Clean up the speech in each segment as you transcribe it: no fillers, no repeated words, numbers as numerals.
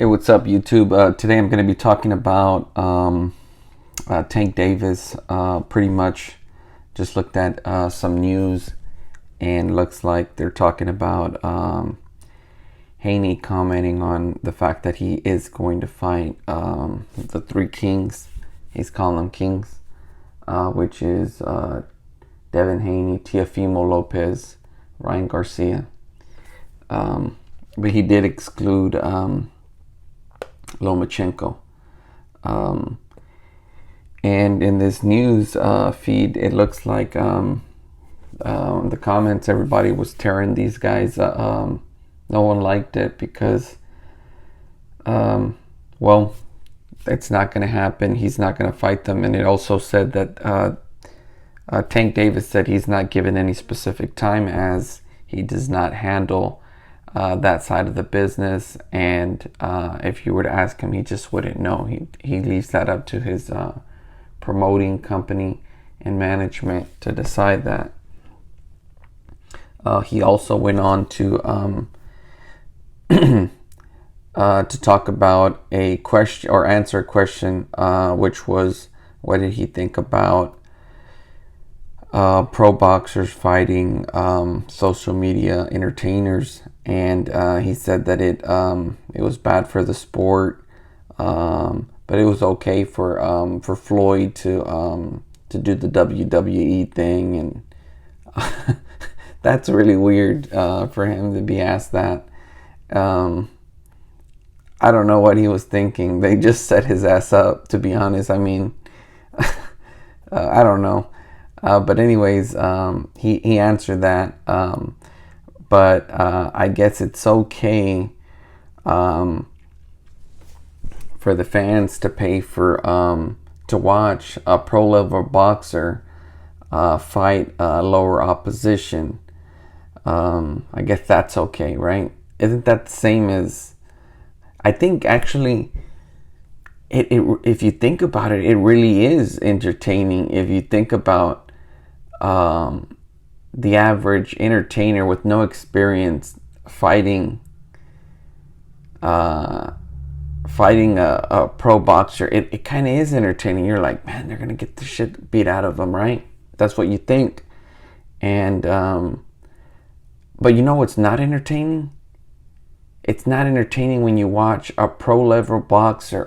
Hey, what's up, YouTube? Today I'm going to be talking about Tank Davis. Pretty much just looked at some news, and looks like they're talking about Haney commenting on the fact that he is going to fight the three kings. He's calling them kings, which is Devin Haney, Teofimo Lopez, Ryan Garcia. But he did exclude Lomachenko. And in this news feed, it looks like the comments, everybody was tearing these guys. No one liked it because, well, it's not going to happen. He's not going to fight them. And it also said that Tank Davis said he's not given any specific time, as he does not handle that side of the business, and if you were to ask him, he just wouldn't know. He leaves that up to his promoting company and management to decide that. He also went on to talk about a question, or answer a question, which was, what did he think about pro boxers fighting social media entertainers? And he said that it was bad for the sport, but it was okay for Floyd to do the WWE thing, and that's really weird for him to be asked that. I don't know what he was thinking. They just set his ass up, to be honest. I mean, I don't know. But anyways, he answered that. But I guess it's okay for the fans to pay for to watch a pro level boxer fight lower opposition. I guess that's okay, right? Isn't that the same as? I think actually, if you think about it, it really is entertaining. If you think about the average entertainer with no experience fighting a pro boxer, it kind of is entertaining. You're like, man, they're gonna get the shit beat out of them, right? That's what you think. And but you know what's not entertaining? It's not entertaining when you watch a pro level boxer,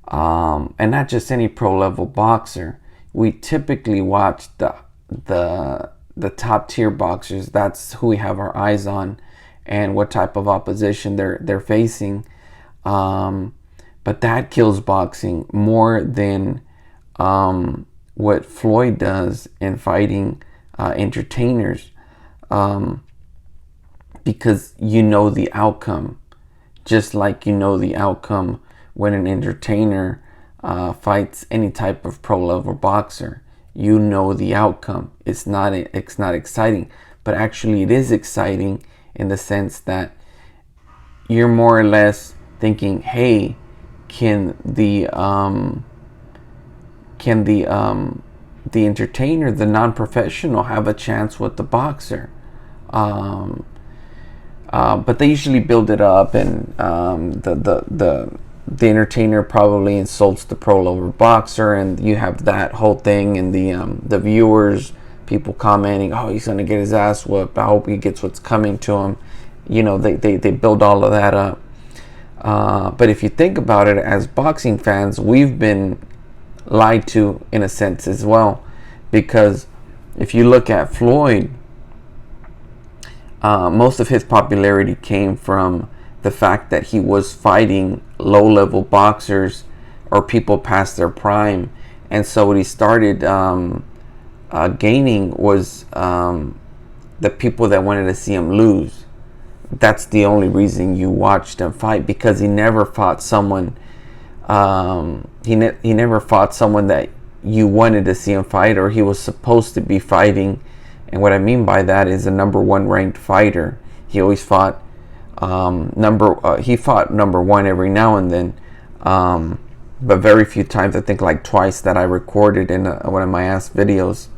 and not just any pro level boxer. We typically watch the top tier boxers. That's who we have our eyes on, and what type of opposition they're facing. But that kills boxing more than what Floyd does in fighting entertainers, because you know the outcome, just like you know the outcome when an entertainer fights any type of pro level boxer. You know the outcome. It's not exciting, but actually it is exciting in the sense that you're more or less thinking, hey, can the entertainer, the non-professional, have a chance with the boxer? But they usually build it up, and the entertainer probably insults the pro level boxer, and you have that whole thing, and the viewers, people commenting, oh, he's gonna get his ass whooped, I hope he gets what's coming to him. You know, they build all of that up. But if you think about it, as boxing fans, we've been lied to in a sense as well, because if you look at Floyd, most of his popularity came from the fact that he was fighting low-level boxers or people past their prime. And so what he started gaining was the people that wanted to see him lose. That's the only reason you watched him fight, because he never fought someone he never fought someone that you wanted to see him fight, or he was supposed to be fighting. And what I mean by that is a number one ranked fighter. He always fought he fought number one every now and then, but very few times. I think like twice that I recorded in one of my ass videos.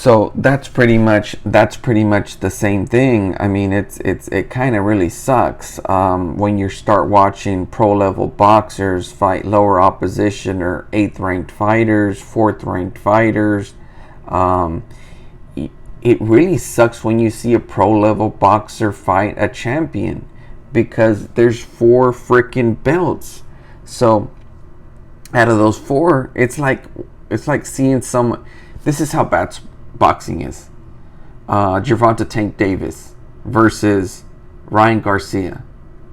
So that's pretty much the same thing. I mean, it kind of really sucks when you start watching pro level boxers fight lower opposition or 8th ranked fighters, 4th ranked fighters. Um, it really sucks when you see a pro level boxer fight a champion, because there's 4 freaking belts. So out of those 4, it's like seeing someone. This is how bad boxing is. Gervonta Tank Davis versus Ryan Garcia.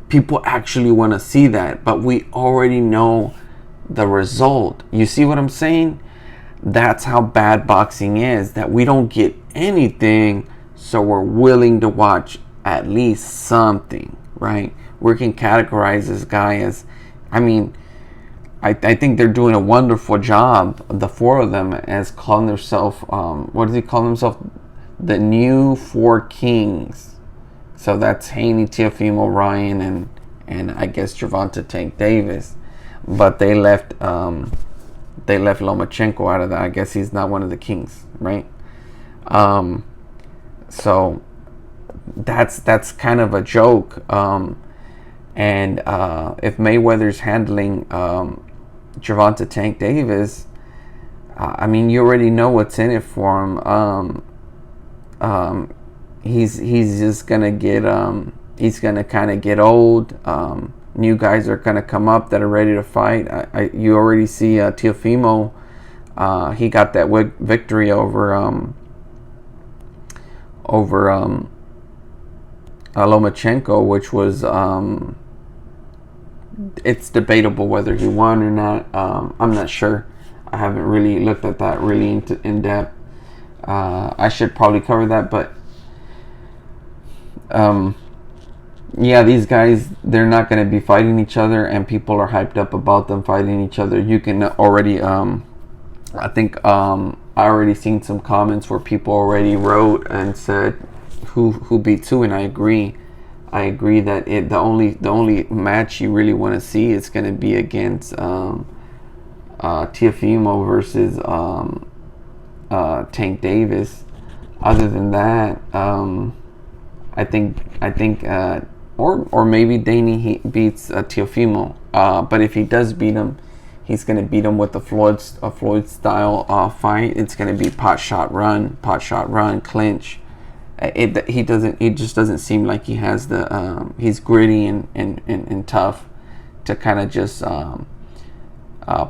People actually want to see that, but we already know the result. You see what I'm saying? That's how bad boxing is, that we don't get anything, so we're willing to watch at least something, right? We can categorize this guy as, I mean, I think they're doing a wonderful job, the 4 of them, as calling themselves, what does he call himself? The new 4 kings. So that's Haney, Teofimo, Ryan, and I guess Gervonta Tank Davis. But they left Lomachenko out of that. I guess he's not one of the kings, right? So that's kind of a joke. And if Mayweather's handling Gervonta Tank Davis, I mean, you already know what's in it for him. He's just gonna get he's gonna kind of get old. New guys are gonna come up that are ready to fight. You already see Teofimo. He got that victory over Lomachenko, which was it's debatable whether he won or not. I'm not sure. I haven't really looked at that really in depth. I should probably cover that, but yeah, these guys, they're not going to be fighting each other, and people are hyped up about them fighting each other. You can already, I think I already seen some comments where people already wrote and said who beats who, and I agree. I agree that the only match you really want to see is going to be against Teofimo versus Tank Davis. Other than that, I think or maybe Danny he beats Teofimo. But if he does beat him, he's going to beat him with a Floyd style fight. It's going to be pot shot run, clinch. He just doesn't seem like he has the he's gritty and tough to kind of just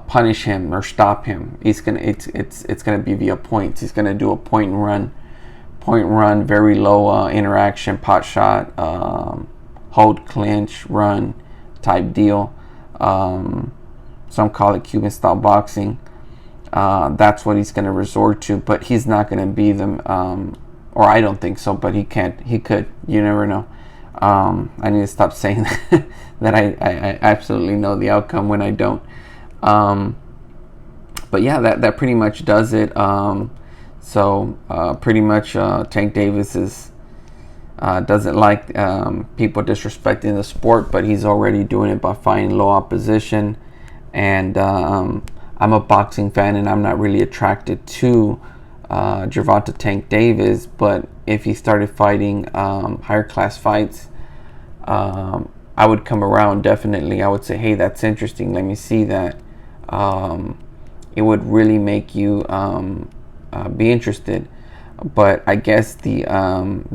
punish him or stop him. It's gonna be via points. He's gonna do a point run, very low interaction, pot shot, hold, clinch, run type deal. Some call it Cuban style boxing. That's what he's gonna resort to, but he's not gonna be them. Or I don't think so, but he can't. He could. You never know. I need to stop saying that I absolutely know the outcome when I don't. But yeah, that pretty much does it. So pretty much Tank Davis doesn't like people disrespecting the sport, but he's already doing it by fighting low opposition. And I'm a boxing fan, and I'm not really attracted to Gervonta Tank Davis, but if he started fighting higher class fights, I would come around. Definitely, I would say, hey, that's interesting, let me see that. It would really make you be interested. But I guess the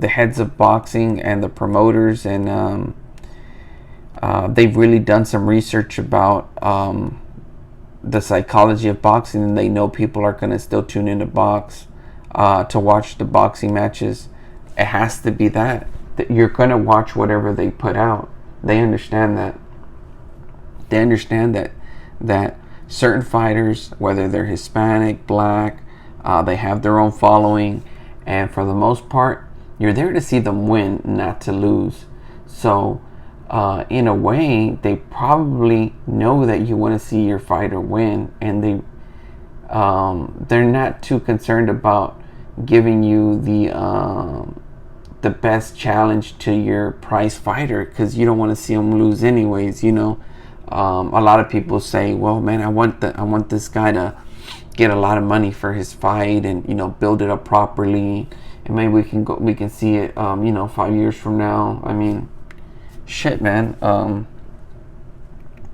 heads of boxing and the promoters, and they've really done some research about the psychology of boxing, and they know people are going to still tune in to box to watch the boxing matches. It has to be that you're going to watch whatever they put out. They understand that. They understand that certain fighters, whether they're Hispanic, black, they have their own following, and for the most part, you're there to see them win, not to lose. So in a way, they probably know that you want to see your fighter win, and they're not too concerned about giving you the best challenge to your prize fighter, because you don't want to see them lose anyways. A lot of people say, well, man, I want this guy to get a lot of money for his fight, and build it up properly, and maybe we can see it 5 years from now. I mean, shit, man.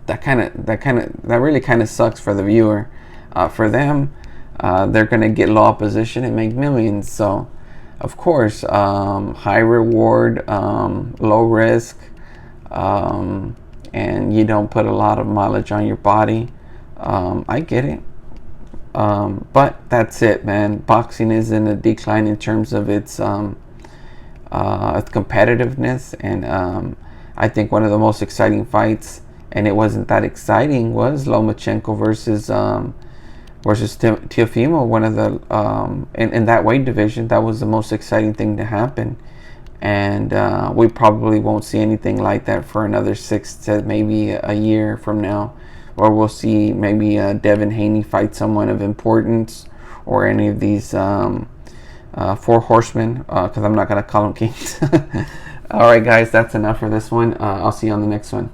That really kind of sucks for the viewer. For them, they're gonna get low opposition and make millions. So, of course, high reward, low risk, and you don't put a lot of mileage on your body. I get it. But that's it, man. Boxing is in a decline in terms of its competitiveness, and I think one of the most exciting fights, and it wasn't that exciting, was Lomachenko versus Teofimo. One of the in that weight division, that was the most exciting thing to happen, and we probably won't see anything like that for another 6 to maybe a year from now. Or we'll see maybe Devin Haney fight someone of importance, or any of these 4 horsemen, because I'm not going to call them kings. All right, guys, that's enough for this one. I'll see you on the next one.